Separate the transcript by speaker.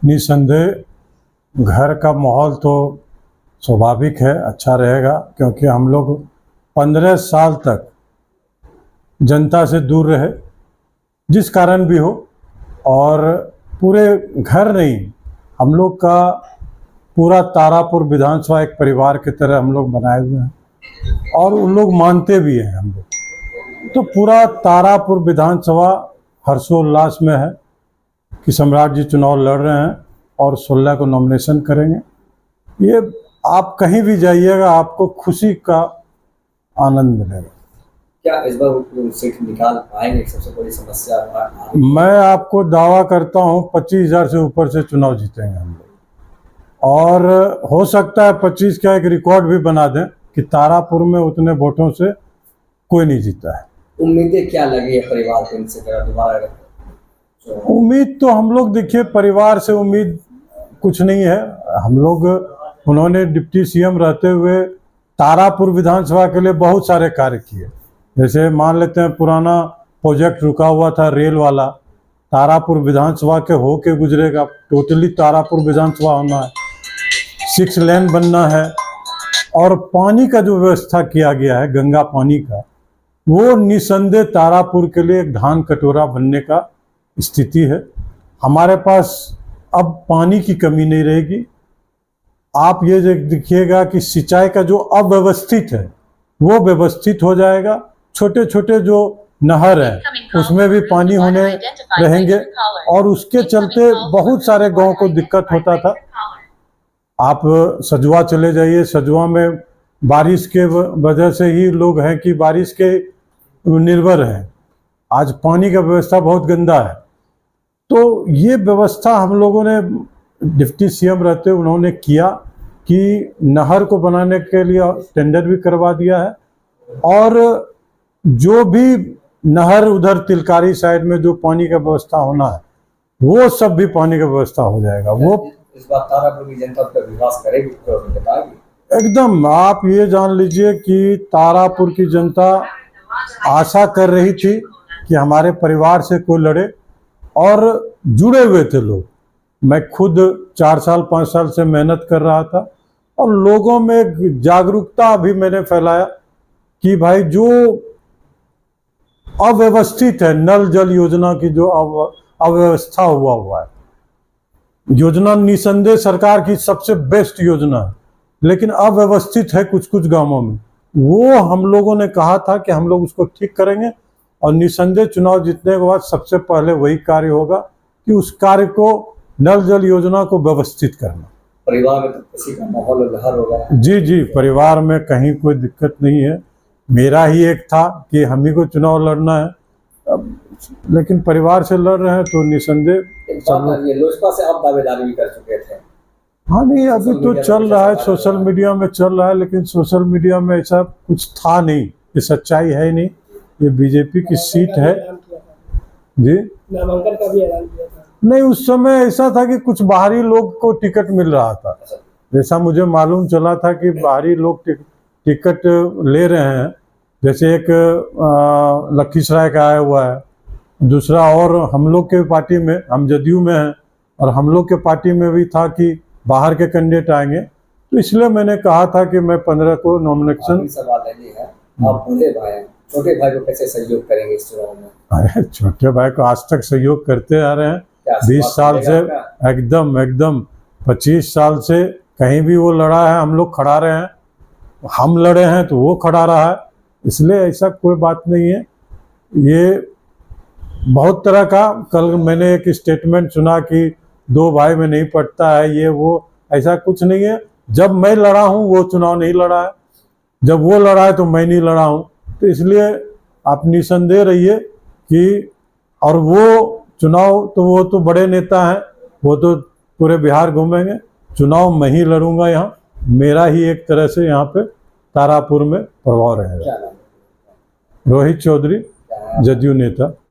Speaker 1: निसंदेह घर का माहौल तो स्वाभाविक है, अच्छा रहेगा, क्योंकि हम लोग 15 साल तक जनता से दूर रहे, जिस कारण भी हो। और पूरे घर नहीं, हम लोग का पूरा तारापुर विधानसभा एक परिवार की तरह हम लोग बनाए हुए हैं और उन लोग मानते भी हैं हम लोग। तो पूरा तारापुर विधानसभा हर्षोल्लास में है कि सम्राट जी चुनाव लड़ रहे हैं और 16 को नॉमिनेशन करेंगे। ये आप कहीं भी जाइएगा आपको खुशी का आनंद मिलेगा।
Speaker 2: क्या इस बार सीट निकाल पाएंगे? सबसे बड़ी समस्या
Speaker 1: मैं आपको दावा करता हूं 25,000 से ऊपर से चुनाव जीतेंगे हम लोग, और हो सकता है 25 का एक रिकॉर्ड भी बना दें कि तारापुर में उतने वोटों से कोई नहीं जीता है।
Speaker 2: उम्मीदें क्या लगी है परिवार को इनसे दोबारा?
Speaker 1: उम्मीद तो हम लोग, देखिए, परिवार से उम्मीद कुछ नहीं है। हम लोग, उन्होंने डिप्टी सीएम रहते हुए तारापुर विधानसभा के लिए बहुत सारे कार्य किए। जैसे मान लेते हैं पुराना प्रोजेक्ट रुका हुआ था रेल वाला, तारापुर विधानसभा के हो के गुजरेगा, टोटली तारापुर विधानसभा होना है। 6 लेन बनना है, और पानी का जो व्यवस्था किया गया है गंगा पानी का, वो निसंदेह तारापुर के लिए एक धान कटोरा बनने का स्थिति है। हमारे पास अब पानी की कमी नहीं रहेगी। आप ये देखिएगा कि सिंचाई का जो अव्यवस्थित है वो व्यवस्थित हो जाएगा। छोटे छोटे जो नहर है उसमें भी पानी होने रहेंगे, और उसके चलते बहुत सारे गांव को दिक्कत होता था। आप सजवा चले जाइए, सजवा में बारिश के वजह से ही लोग हैं कि बारिश के निर्भर हैं। आज पानी का व्यवस्था बहुत गंदा है। तो ये व्यवस्था हम लोगों ने डिप्टी सीएम रहते उन्होंने किया कि नहर को बनाने के लिए टेंडर भी करवा दिया है, और जो भी नहर उधर तिलकारी साइड में जो पानी का व्यवस्था होना है वो सब भी पानी का व्यवस्था हो जाएगा। वो
Speaker 2: इस बार तारापुर की जनता पर विश्वास करेगी तो बताएगी?
Speaker 1: एकदम, आप ये जान लीजिए कि तारापुर की जनता आशा कर रही थी कि हमारे परिवार से कोई लड़े, और जुड़े हुए थे लोग। मैं खुद 4 साल 5 साल से मेहनत कर रहा था, और लोगों में जागरूकता भी मैंने फैलाया कि भाई जो अव्यवस्थित है, नल जल योजना की जो अव्यवस्था हुआ है, योजना निसंदेह सरकार की सबसे बेस्ट योजना है, लेकिन अव्यवस्थित है कुछ कुछ गांवों में। वो हम लोगों ने कहा था कि हम लोग उसको ठीक करेंगे, और निसंदेह चुनाव जीतने के बाद सबसे पहले वही कार्य होगा कि उस कार्य को, नल जल योजना को व्यवस्थित करना।
Speaker 2: परिवार में तो किसी का माहौल लहर होगा?
Speaker 1: जी जी, परिवार में कहीं कोई दिक्कत नहीं है। मेरा ही एक था कि हम ही को चुनाव लड़ना है, लेकिन परिवार से लड़ रहे हैं तो निसंदेह।
Speaker 2: लोजपा से आप दावेदारी भी कर चुके थे?
Speaker 1: हाँ, नहीं, अभी तो चल रहा है, सोशल मीडिया में चल रहा है, लेकिन सोशल मीडिया में ऐसा कुछ था नहीं, ये सच्चाई है ही नहीं। ये बीजेपी की सीट है जी।
Speaker 2: नामांकन का भी ऐलान किया था?
Speaker 1: नहीं, उस समय ऐसा था कि कुछ बाहरी लोग को टिकट मिल रहा था। जैसा मुझे मालूम चला था कि बाहरी लोग टिकट ले रहे हैं। जैसे एक लखीसराय का आया हुआ है, दूसरा, और हम लोग के पार्टी में, हम जदयू में हैं, और हम लोग के पार्टी में भी था कि बाहर के कैंडिडेट आएंगे। तो इसलिए मैंने कहा था कि मैं 15 को नॉमिनेशन।
Speaker 2: सवाल है, आप बड़े भाई हैं, छोटे भाई को कैसे सहयोग करेंगे इस चुनाव में?
Speaker 1: अरे, छोटे भाई को आज तक सहयोग करते आ रहे हैं 20 साल से, एकदम 25 साल से। कहीं भी वो लड़ा है हम लोग खड़ा रहे हैं, हम लड़े हैं तो वो खड़ा रहा है, इसलिए ऐसा कोई बात नहीं है। ये बहुत तरह का, कल मैंने एक स्टेटमेंट सुना कि 2 भाई में नहीं पड़ता है, ये वो, ऐसा कुछ नहीं है। जब मैं लड़ा हूँ वो चुनाव नहीं लड़ा है, जब वो लड़ा है तो मैं नहीं लड़ा हूँ। तो इसलिए आप निसंदेह रहिए कि, और वो चुनाव तो, वो तो बड़े नेता हैं, वो तो पूरे बिहार घूमेंगे। चुनाव मैं ही लड़ूंगा, यहाँ मेरा ही एक तरह से यहाँ पे तारापुर में प्रभाव रहेगा। रोहित चौधरी, जदयू नेता।